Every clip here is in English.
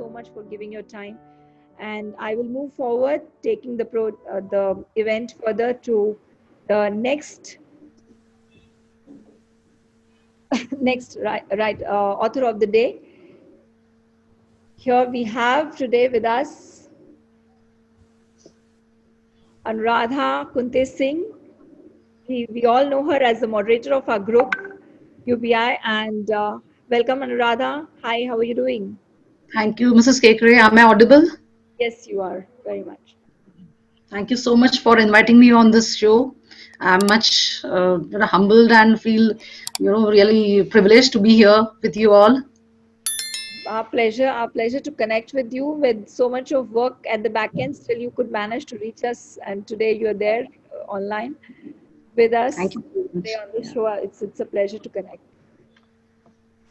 so much for giving your time. And I will move forward, taking the event further to the next author of the day. Here we have today with us Anuradha Kunte Singh. We all know her as the moderator of our group, UBI. And welcome, Anuradha. Hi, how are you doing? Thank you, Mrs. Kekre. Am I audible? Yes, you are very much. Thank you so much for inviting me on this show. I'm much humbled and feel, really privileged to be here with you all. Our pleasure to connect with you with so much of work at the back end. Still, you could manage to reach us, and today you're there online with Thank us you so today much. on the Yeah. show. It's a pleasure to connect.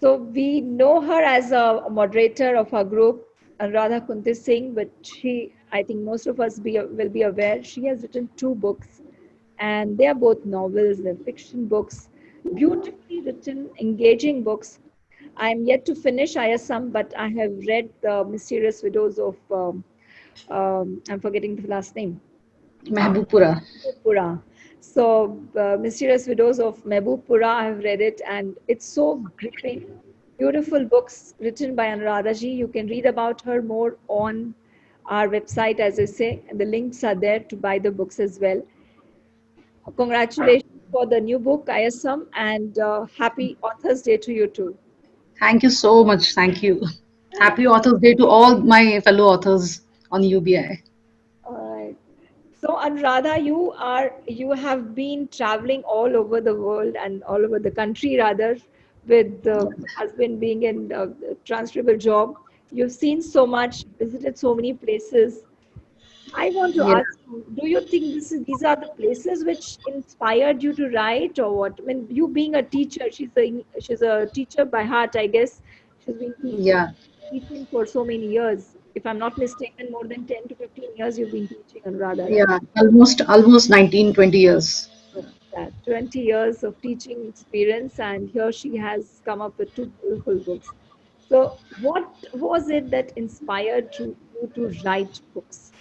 So we know her as a moderator of our group, Anuradha Kunti Singh, but I think most of us will be aware, she has written two books, and they are both novels, they're fiction books, beautifully written, engaging books. I'm yet to finish Ayasam, but I have read The Mysterious Widows of, I'm forgetting the last name. Mehbooppura. Pura. So, Mysterious Widows of Mehbooppura, I have read it, and it's so gripping. Beautiful books written by Anuradha ji. You can read about her more on our website, as I say, and the links are there to buy the books as well. Congratulations for the new book, Ayasam, and happy Author's Day to you too. Thank you so much. Thank you. Happy Authors Day to all my fellow authors on UBI. All right. So Anuradha, you have been traveling all over the world and all over the country rather, with the husband being in a transferable job. You've seen so much, visited so many places. I want to Yeah. ask you, do you think these are the places which inspired you to write, or what? I mean, you being a teacher, she's a teacher by heart, I guess. She's been Yeah. teaching for so many years. If I'm not mistaken, more than 10 to 15 years you've been teaching, Anuradha, right? Yeah. Almost 19, 20 years. That 20 years of teaching experience, and here she has come up with two beautiful books. So, what was it that inspired you to write books?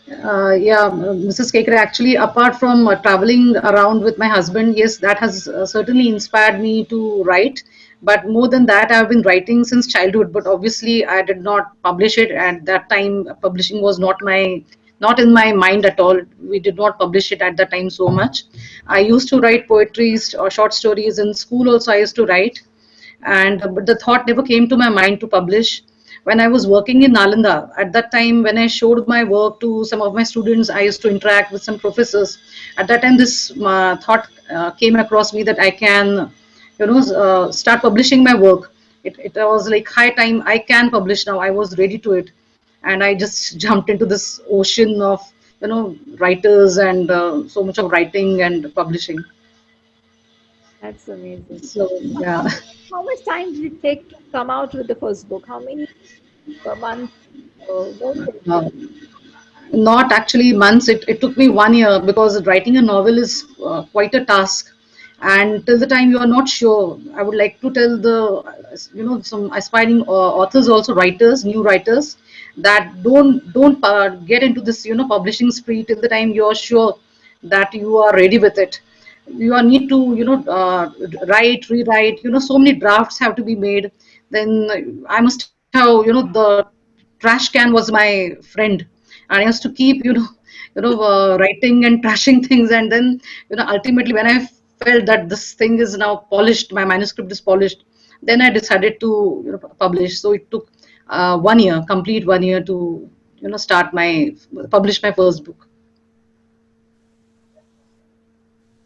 Yeah, Mrs. Kekre, actually, apart from traveling around with my husband, yes, that has certainly inspired me to write. But more than that, I've been writing since childhood. But obviously, I did not publish it at that time. Publishing was not in my mind at all. We did not publish it at that time so much. I used to write poetry or short stories in school. Also, I used to write, and but the thought never came to my mind to publish. When I was working in Nalanda, at that time, when I showed my work to some of my students, I used to interact with some professors. At that time, this thought came across me that I can, start publishing my work. It was like high time I can publish now. I was ready to it, and I just jumped into this ocean of writers and so much of writing and publishing. That's amazing. So yeah. How much time did it take to come out with the first book? How many months was it? Not actually months. It took me 1 year because writing a novel is quite a task. And till the time you are not sure, I would like to tell some aspiring authors, also writers, new writers, that don't get into this publishing spree till the time you are sure that you are ready with it. You are need to write, rewrite. So many drafts have to be made. Then I must have the trash can was my friend, and I used to keep writing and trashing things, and then ultimately when I felt that this thing is now polished, my manuscript is polished, then I decided to publish. So it took 1 year, complete 1 year to start my publish my first book.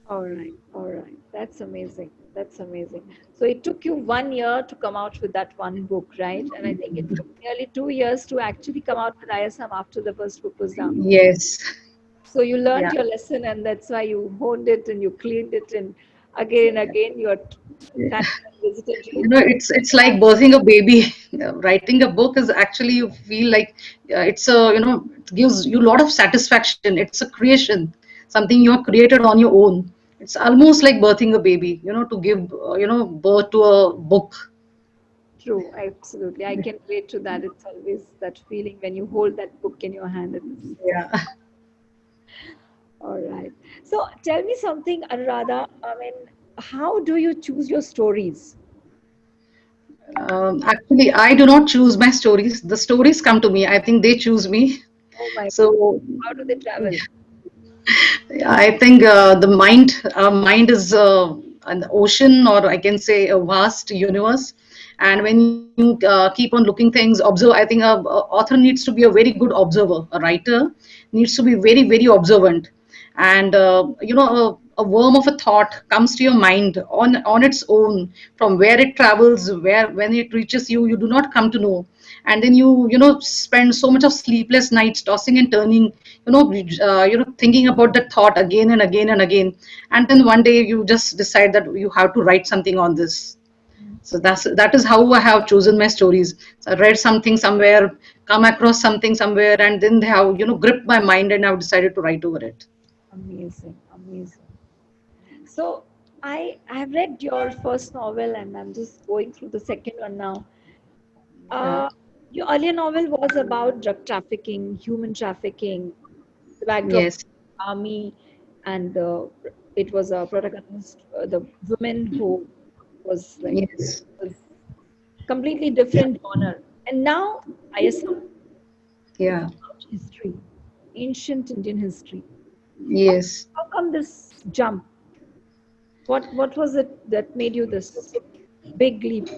All right, all right. That's amazing. That's amazing. So it took you 1 year to come out with that one book, right? And I think it took nearly 2 years to actually come out with ISM after the first book was done. Yes. So you learned Yeah. your lesson, and that's why you honed it and you cleaned it, and again and again your time visited you. It's like birthing a baby. Writing a book is actually, you feel like it's a it gives you a lot of satisfaction. It's a creation, something you have created on your own. It's almost like birthing a baby, to give birth to a book. True, absolutely. I can relate to that. It's always that feeling when you hold that book in your hand. It's Yeah. all right. So tell me something, Anuradha. I mean, how do you choose your stories? Actually, I do not choose my stories. The stories come to me. I think they choose me. Oh my God. So How do they travel? I think the mind is an ocean, or I can say a vast universe. And when you keep on looking things, observe. I think a author needs to be a very good observer. A writer needs to be very, very observant. And a worm of a thought comes to your mind on its own, from where it travels, where when it reaches you, you do not come to know. And then you spend so much of sleepless nights tossing and turning, thinking about that thought again and again and again. And then one day you just decide that you have to write something on this. So that is how I have chosen my stories. So I read something somewhere, come across something somewhere, and then they have gripped my mind, and I've decided to write over it. Amazing, amazing. So I have read your first novel and I'm just going through the second one now. Yeah. Uh, your earlier novel was about drug trafficking, human trafficking, the backdrop of Yes. army, and it was a protagonist, the woman who was like Yes. was completely different genre. And now ISM, it's Yeah. about history, ancient Indian history. Yes. How come this jump? What was it that made you this big leap?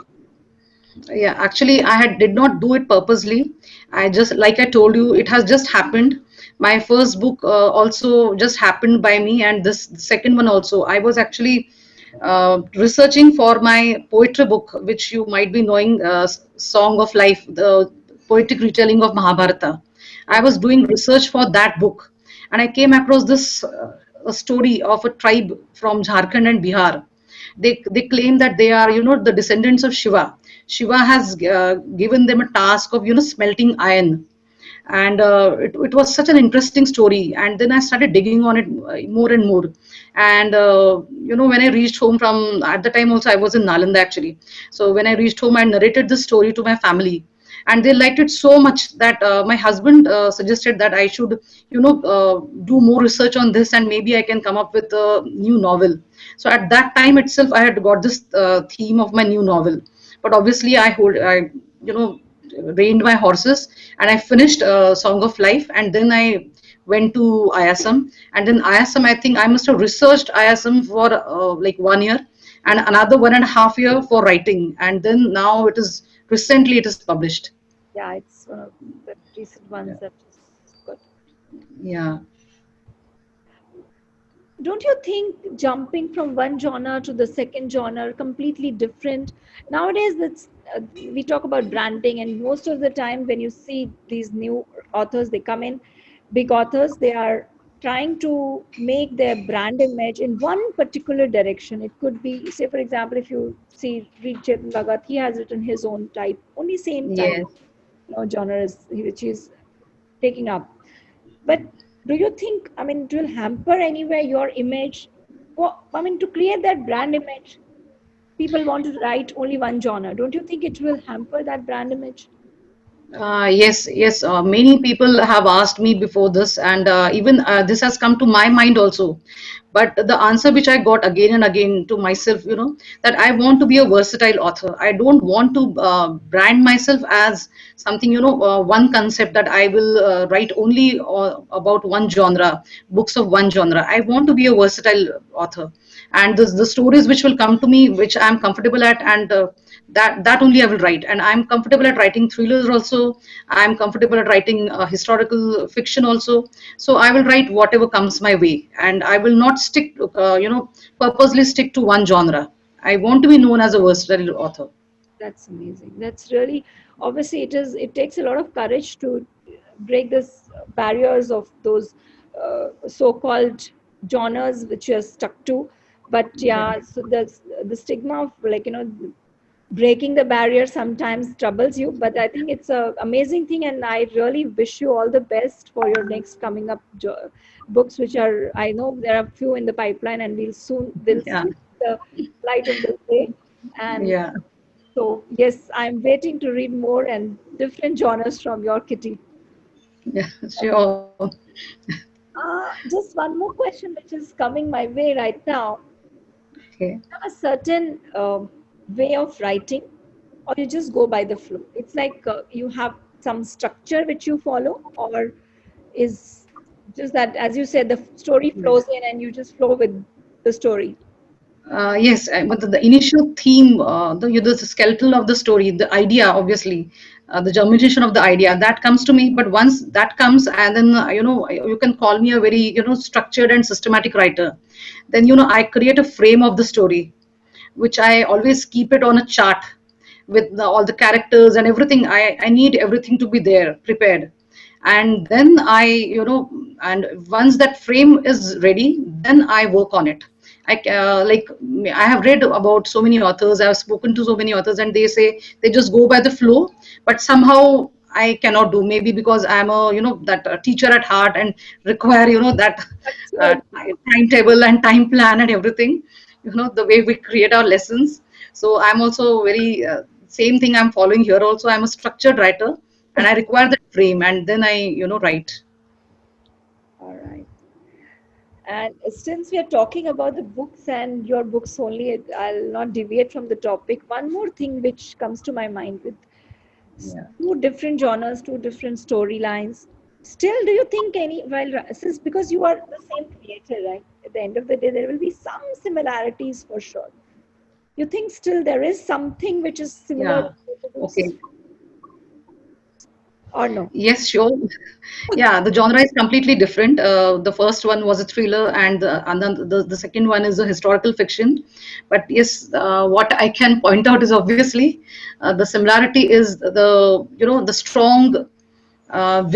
Yeah, actually, I had did not do it purposely. I just, like I told you, it has just happened. My first book also just happened by me, and this second one also. I was actually researching for my poetry book, which you might be knowing, Song of Life, the poetic retelling of Mahabharata. I Yeah. was doing research for that book, and I came across this a story of a tribe from Jharkhand and Bihar. They claim that they are the descendants of Shiva has given them a task of smelting iron. And it was such an interesting story, and then I started digging on it more and more. And when I reached home, from at the time also I was in Nalanda actually. So when I reached home, I narrated this story to my family, and they liked it so much that my husband suggested that I should do more research on this, and maybe I can come up with a new novel. So at that time itself, I had got this theme of my new novel. But obviously I you know reined my horses, and I finished Song of Life, and then I went to ISM. And then ISM, I think I must have researched ISM for like 1 year, and another 1.5 year for writing, and then now recently it is published. Yeah, it's one of the recent ones that is good. Yeah. Don't you think jumping from one genre to the second genre completely different? Nowadays, we talk about branding, and most of the time, when you see these new authors, they come in, big authors, they are trying to make their brand image in one particular direction. It could be, say, for example, if you see read Chetan Bhagat, he has written his own type, only same type Yes. of genre which is taking up. But do you think, I mean, it will hamper anywhere your image? Well, I mean, to create that brand image, people want to write only one genre. Don't you think it will hamper that brand image? Yes, yes. Many people have asked me before this, and even this has come to my mind also. But the answer which I got again and again to myself, that I want to be a versatile author. I don't want to brand myself as something, one concept, that I will write only about one genre, books of one genre. I want to be a versatile author, and the stories which will come to me, which I'm comfortable at, and that only I will write. And I'm comfortable at writing thrillers also. I'm comfortable at writing historical fiction also. So I will write whatever comes my way, and I will not stick to, purposely stick to one genre. I want to be known as a versatile author. That's amazing. That's really, obviously, it takes a lot of courage to break this barriers of those so-called genres which you're stuck to. But Yeah. yeah, so the stigma of, like, breaking the barrier sometimes troubles you, but I think it's a amazing thing, and I really wish you all the best for your next coming up books, which are, I know there are few in the pipeline, and we'll Yeah. soon see the light of the day. And Yeah. So yes, I'm waiting to read more and different genres from your kitty. Yeah, sure. Just one more question, which is coming my way right now. Okay. Have a certain way of writing, or you just go by the flow? It's like you have some structure which you follow, or is just that, as you said, the story flows in and you just flow with the story? Yes, but the initial theme, the skeleton of the story, the idea, obviously, the germination of the idea, that comes to me. But once that comes, and then you can call me a very structured and systematic writer. Then I create a frame of the story, which I always keep it on a chart with all the characters and everything. I need everything to be there, prepared. And then and once that frame is ready, then I work on it. Like I have read about so many authors, I've spoken to so many authors, and they say they just go by the flow, but somehow I cannot do, maybe because I'm a that teacher at heart and require that Structured. timetable and time plan and everything, the way we create our lessons. So I'm also very same thing I'm following here also. I'm a structured writer, and I require that frame, and then I write. All right. And since we are talking about the books and your books only, I'll not deviate from the topic. One more thing which comes to my mind with Yeah. two different genres, two different storylines. Still, do you think any, while, since because you are the same creator, right? At the end of the day, there will be some similarities for sure. You think still there is something which is similar Yeah. to both the books, Okay. or no? Yes, sure. Yeah, the genre is completely different. The first one was a thriller, and then the second one is a historical fiction. But yes, what I can point out is obviously the similarity is the strong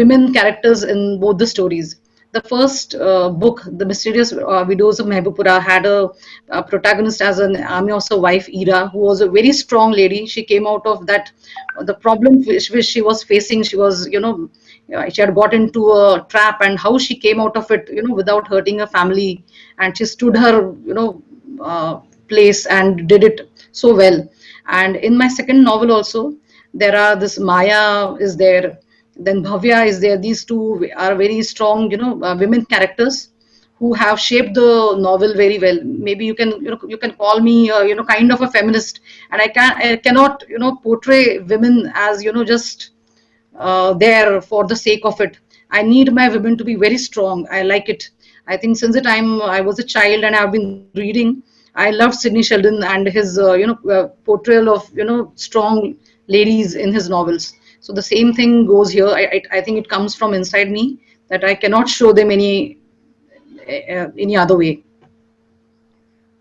women characters in both the stories. The first book, The Mysterious Widows of Mehbupura, had a protagonist as an army officer wife, Ira, who was a very strong lady. She came out of that, the problem which she was facing. She was, she had got into a trap, and how she came out of it, without hurting her family. And she stood her, place and did it so well. And in my second novel also, there are this Maya is there, then Bhavya is there. These two are very strong, women characters who have shaped the novel very well. Maybe you can call me, kind of a feminist, and I cannot, portray women as, just there for the sake of it. I need my women to be very strong. I like it. I think since the time I was a child and I've been reading, I loved Sidney Sheldon and his portrayal of strong ladies in his novels. So the same thing goes here. I think it comes from inside me that I cannot show them any other way.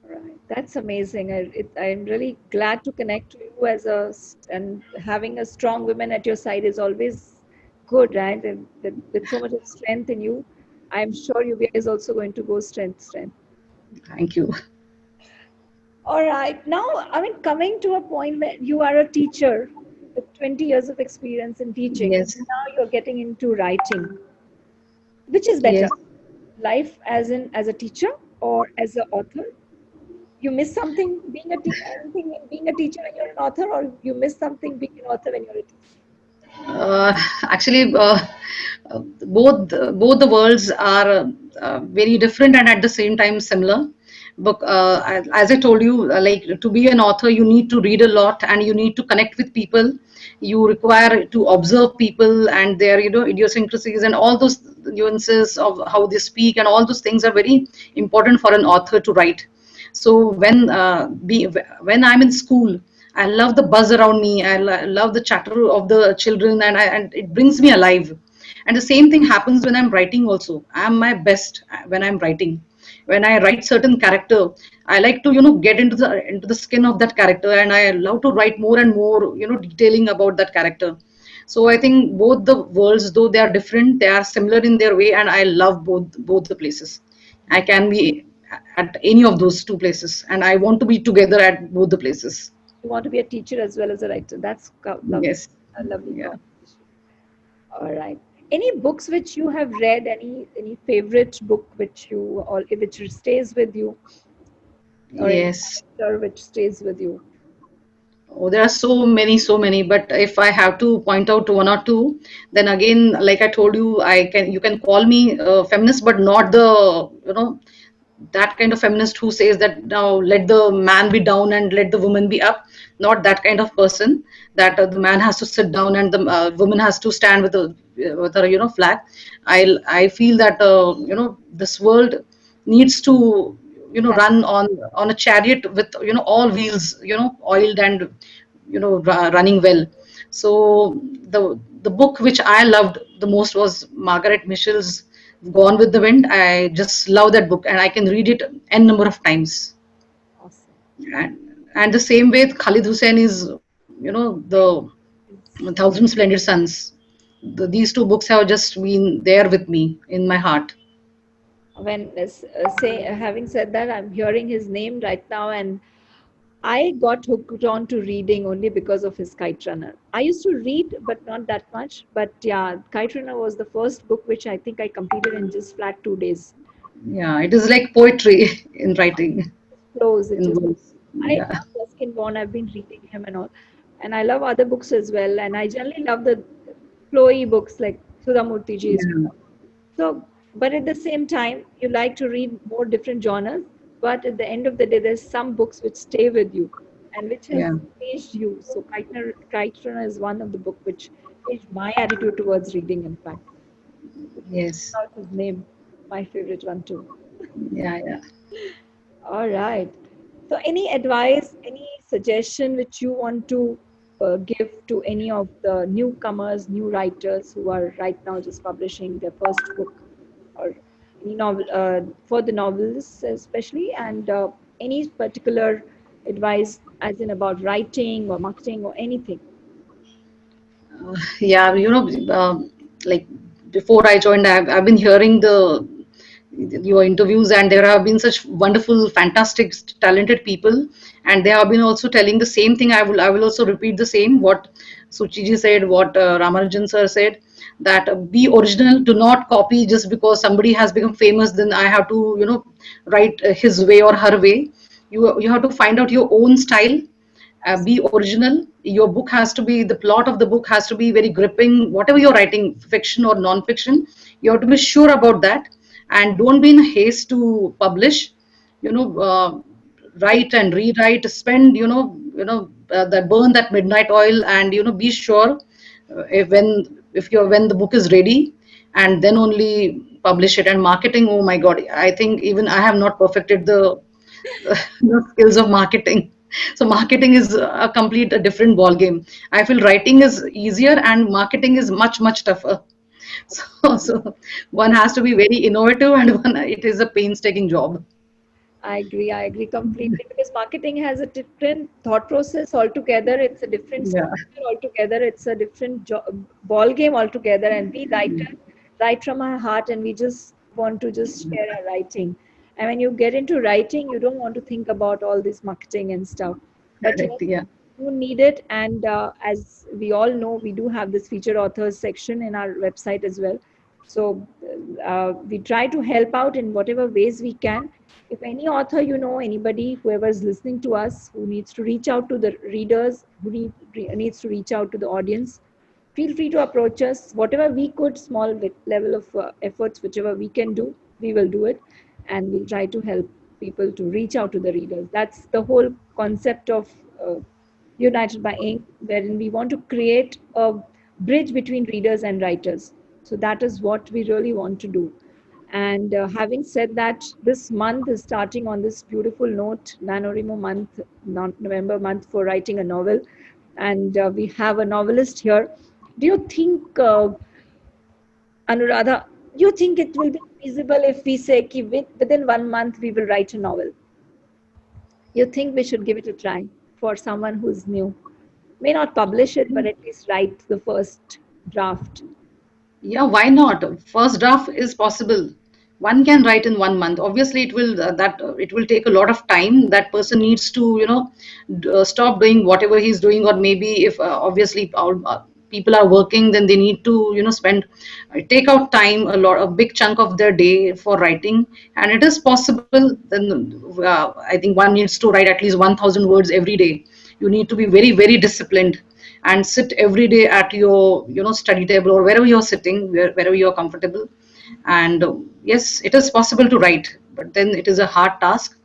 Right. That's amazing. I'm really glad to connect to you as and having a strong woman at your side is always good, right? And with so much of strength in you, I'm sure you guys also going to go strength. Thank you. All right. Now, I mean, coming to a point where you are a teacher with 20 years of experience in teaching, and Yes. now you're getting into writing. Which is better? Yes. Life as a teacher or as an author? You miss something being anything in being a teacher when you're an author, or you miss something being an author when you're a teacher? Actually, both the worlds are very different and at the same time similar. But as I told you, like to be an author, you need to read a lot and you need to connect with people. You require to observe people and their idiosyncrasies and all those nuances of how they speak, and all those things are very important for an author to write. So when I'm in school, I love the buzz around me. I love the chatter of the children, and it brings me alive. And the same thing happens when I'm writing also. I'm my best when I'm writing. When I write certain character, I like to get into the skin of that character, and I love to write more and more detailing about that character. So I think both the worlds, though they are different, they are similar in their way, and I love both the places. I can be at any of those two places, and I want to be together at both the places. You want to be a teacher as well as a writer. That's lovely, Yes. a lovely Yeah. combination. All right. Any books which you have read? Any favorite book which stays with you, or any Yes. character which stays with you? Oh, there are so many, so many. But if I have to point out to one or two, then again, like I told you, you can call me feminist, but not the, that kind of feminist who says that now let the man be down and let the woman be up. Not that kind of person. That the man has to sit down and the woman has to stand with a flag. I feel that this world needs to That run on a chariot with all wheels oiled and running well. So the book which I loved the most was Margaret Mitchell's Gone with the Wind. I just love that book and I can read it n number of times. awesome. And the same way Khalid Hussein is the Thousand Splendid Suns. These two books have just been there with me in my heart. When say having said that, I'm hearing his name right now, and I got hooked on to reading only because of his Kite Runner. I used to read, but not that much. But yeah, Kite Runner was the first book which I think I completed in just flat 2 days. Yeah, it is like poetry in writing, Flows, it in is. verse. I Yeah, love Ruskin Bond. I've been reading him and all, and I love other books as well. And I generally love the flowy books like Sudhamurti Ji's. yeah, So, but at the same time, you like to read more different genres. But at the end of the day, there's some books which stay with you and which has yeah. changed you. So, Kite Runner is one of the book which changed my attitude towards reading. In fact, Yes. out his name, my favorite one too. Yeah, yeah. All right. So, any advice, any suggestion which you want to give to any of the newcomers, new writers who are right now just publishing their first book, or any novel for the novelists especially, and any particular advice, as in about writing or marketing or anything? Yeah, like before I joined, I've been hearing your interviews, and there have been such wonderful, fantastic, talented people, and they have been also telling the same thing. I will also repeat the same what Suchiji said, what Ramanujan sir said, that be original. Do not copy just because somebody has become famous. Then I have to write his way or her way. You have to find out your own style, be original. Your book has to be, the plot of the book has to be very gripping. Whatever you're writing, fiction or non-fiction, you have to be sure about that, and don't be in haste to publish. You know, write and rewrite. Spend that, burn that midnight oil, and be sure when the book is ready, and then only publish it. And marketing, oh my God, I think even I have not perfected the skills of marketing. So marketing is a complete a different ball game. I feel writing is easier and marketing is much much tougher. So one has to be very innovative, and one it is a painstaking job. I agree completely, because marketing has a different thought process altogether. It's a different Yeah, structure altogether. It's a different ball game altogether. And we writers write from our heart, and we just want to just share our writing. And when you get into writing, you don't want to think about all this marketing and stuff. But yes, correct. Yeah, you need it. And as we all know, we do have this featured authors section in our website as well. So we try to help out in whatever ways we can. If any author, anybody, whoever is listening to us, who needs to reach out to the readers, who needs to reach out to the audience, feel free to approach us. Whatever we could, small level of efforts, whichever we can do, we will do it. And we'll try to help people to reach out to the readers. That's the whole concept of United by Ink, wherein we want to create a bridge between readers and writers. So that is what we really want to do. And having said that, this month is starting on this beautiful note, NaNoWriMo month, November month for writing a novel. And we have a novelist here. Do you think, Anuradha, do you think it will be feasible if we say ki within 1 month we will write a novel? You think we should give it a try for someone who's new? May not publish it, but at least write the first draft. yeah. Why not? First draft is possible. One can write in 1 month. Obviously, it will take a lot of time. That person needs to stop doing whatever he's doing, or maybe if obviously people are working, then they need to spend take out time, a big chunk of their day for writing, and it is possible. Then I think one needs to write at least 1,000 words every day. You need to be very, very disciplined and sit every day at your, study table or wherever you're sitting, wherever you're comfortable. And yes, it is possible to write, but then it is a hard task.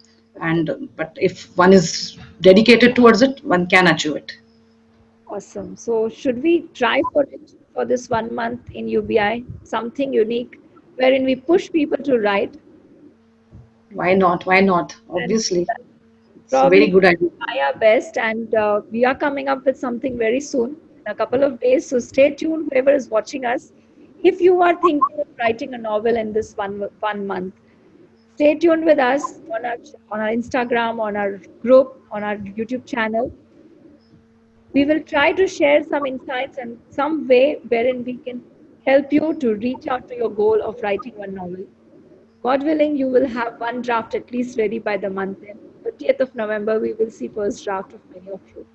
And but if one is dedicated towards it, one can achieve it. Awesome. So should we try for it for this 1 month in UBI? Something unique wherein we push people to write, Why not? Why not? and Obviously, it's a probably very good idea. try our best. And we are coming up with something very soon, in a couple of days. So stay tuned, whoever is watching us. If you are thinking of writing a novel in this 1 month, stay tuned with us on our Instagram, on our group, on our YouTube channel. We will try to share some insights and some way wherein we can help you to reach out to your goal of writing one novel. God willing, you will have one draft at least ready by the month end. 30th of November, we will see first draft of many of you.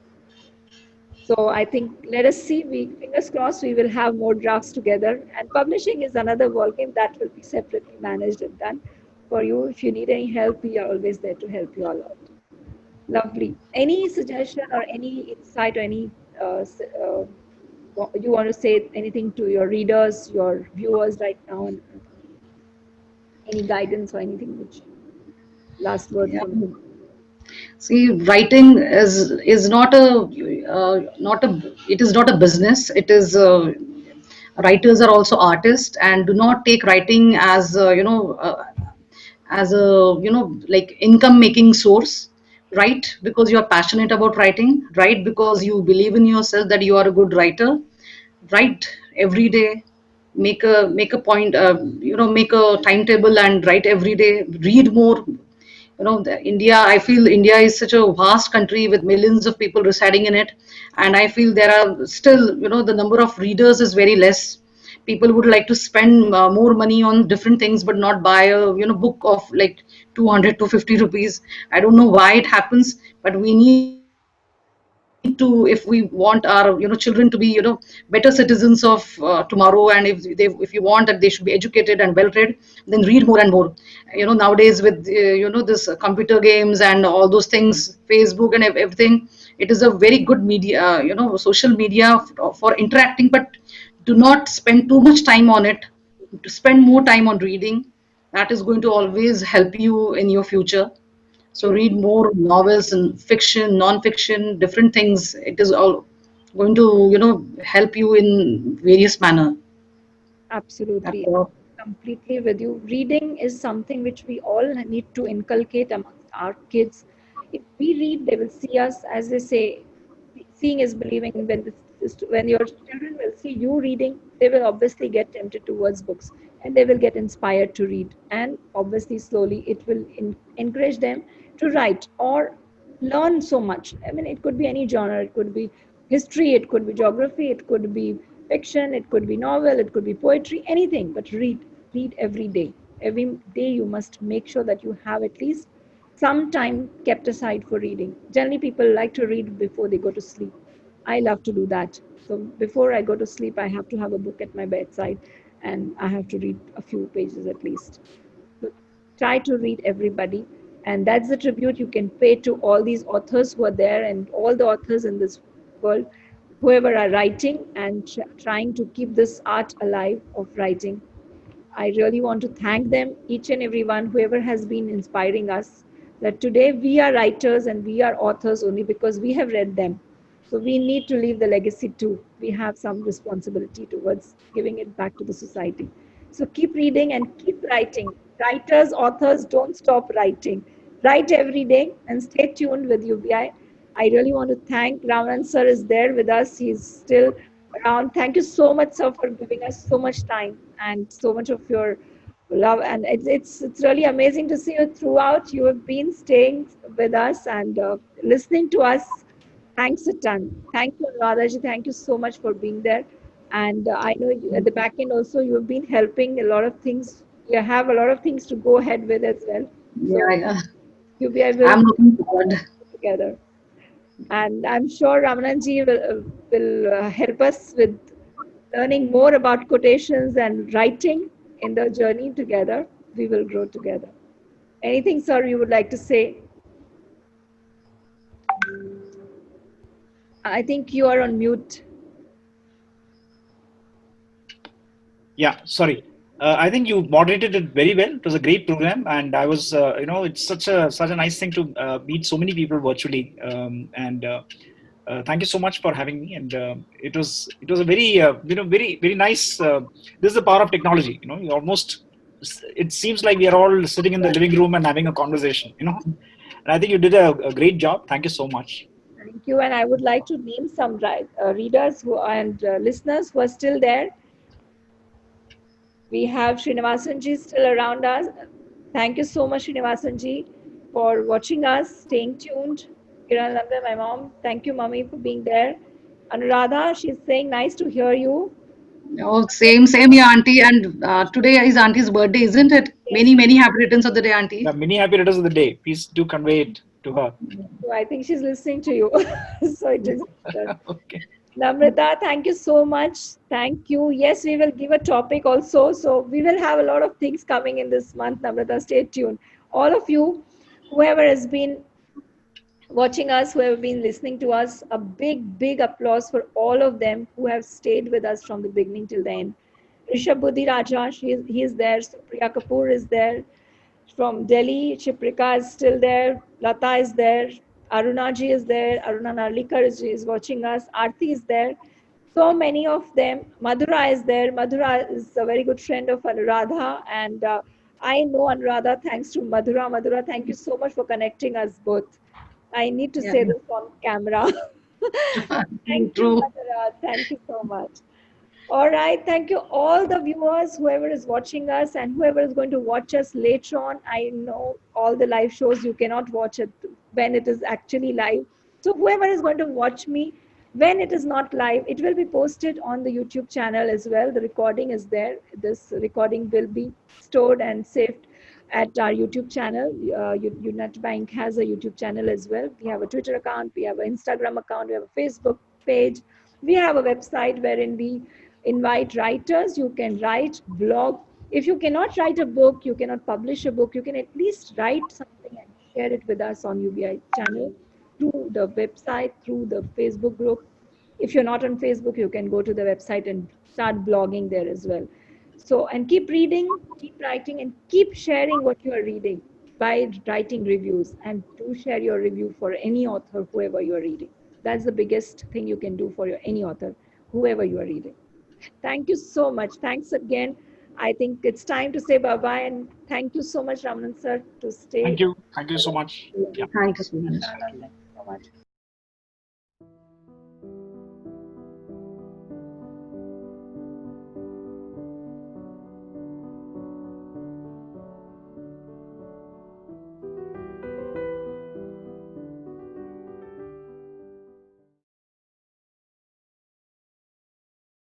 So I think let us see. We fingers crossed we will have more drafts together. And publishing is another ballgame that will be separately managed and done for you. If you need any help, we are always there to help you all out. Lovely. Any suggestion or any insight or any you want to say anything to your readers, your viewers right now, and any guidance or anything which last word Yeah. from you? See, writing is not a it is not a business. It is writers are also artists, and do not take writing as as a like income making source. Write because you are passionate about writing. Write because you believe in yourself that you are a good writer. Write every day. Make a point. Make a timetable and write every day. Read more. India, I feel India is such a vast country with millions of people residing in it, and I feel there are still, the number of readers is very less. People would like to spend more money on different things but not buy a book of like 200 to 50 rupees. I don't know why it happens, but we need to, if we want our children to be better citizens of tomorrow, and if you want that they should be educated and well read, then read more and more. Nowadays with this computer games and all those things, Facebook and everything, it is a very good media, social media for interacting, but do not spend too much time on it. To spend more time on reading, that is going to always help you in your future. So True. read more novels and fiction, non-fiction, different things. It is all going to, help you in various manner. That's Absolutely. all. Completely with you. Reading is something which we all need to inculcate amongst our kids. If we read, they will see us, as they say, seeing is believing. When your children will see you reading, they will obviously get tempted towards books and they will get inspired to read. And obviously, slowly, it will encourage them to write or learn so much. I mean, it could be any genre, it could be history, it could be geography, it could be fiction, it could be novel, it could be poetry, anything, but read every day. Every day you must make sure that you have at least some time kept aside for reading. Generally, people like to read before they go to sleep. I love to do that. So before I go to sleep, I have to have a book at my bedside and I have to read a few pages at least. So try to read everybody. And that's the tribute you can pay to all these authors who are there and all the authors in this world, whoever are writing and trying to keep this art alive of writing. I really want to thank them, each and every one, whoever has been inspiring us, that today we are writers and we are authors only because we have read them. So we need to leave the legacy too. We have some responsibility towards giving it back to the society. So keep reading and keep writing. Writers, authors, don't stop writing. Write every day and stay tuned with UBI. I really want to thank Ramanan sir is there with us. He's still around. Thank you so much, sir, for giving us so much time and so much of your love. And it's really amazing to see you throughout. You have been staying with us and listening to us. Thanks a ton. Thank you, Radhaji. Thank you so much for being there. And I know you, at the back end also, you have been helping a lot of things. You have a lot of things to go ahead with as well. Yeah, So yeah. UBI will I'm looking forward. together. And I'm sure Ramananji will help us with learning more about quotations and writing in the journey together. We will grow together. Anything, sir, you would like to say? I think you are on mute. Yeah, sorry. I think you moderated it very well. It was a great program, and I was, it's such a nice thing to meet so many people virtually. And thank you so much for having me. And it was a very very nice. This is the power of technology. You almost, it seems like we are all sitting in the living room and having a conversation. And I think you did a great job. Thank you so much. Thank you. And I would like to name some readers and listeners who are still there. We have Srinivasanji still around us. Thank you so much, Srinivasanji, for watching us, staying tuned. Kiran Lambe, my mom. Thank you, mommy, for being there. Anuradha, she's saying, nice to hear you. Oh, same here, auntie. And today is auntie's birthday, isn't it? Yes. Many happy returns of the day, auntie. Yeah, many happy returns of the day. Please do convey it to her. So I think she's listening to you. So it is. Okay. Namrata, thank you so much. Thank you. Yes, we will give a topic also. So we will have a lot of things coming in this month, Namrata. Stay tuned. All of you, whoever has been watching us, who have been listening to us, a big applause for all of them who have stayed with us from the beginning till the end. Rishabh Buddhi Raja, he is there. Supriya Kapoor is there. From Delhi, Chiprika is still there. Lata is there. Aruna ji is there. Aruna Narlikar is watching us. Aarti is there. So many of them. Madhura is there. Madhura is a very good friend of Anuradha. And I know Anuradha thanks to Madhura. Madhura, thank you so much for connecting us both. I need to Yeah, say this on camera. Thank you, true. Madhura. Thank you so much. All right. Thank you, all the viewers, whoever is watching us and whoever is going to watch us later on. I know all the live shows you cannot watch it when it is actually live. So, whoever is going to watch me when it is not live, it will be posted on the YouTube channel as well. The recording is there. This recording will be stored and saved at our YouTube channel. Unet Bank has a YouTube channel as well. We have a Twitter account, we have an Instagram account, we have a Facebook page, we have a website wherein we invite writers. You can write, blog. If you cannot write a book, you cannot publish a book, you can at least write something and share it with us on UBI channel through the website, through the Facebook group. If you're not on Facebook, you can go to the website and start blogging there as well. So, and keep reading, keep writing, and keep sharing what you are reading by writing reviews. And do share your review for any author, whoever you are reading. That's the biggest thing you can do for any author, whoever you are reading. Thank you so much. Thanks again. I think it's time to say bye bye. And thank you so much, Ramanan sir, to stay. Thank you. Thank you so much. Yeah. Thank you so much. Thank you so much.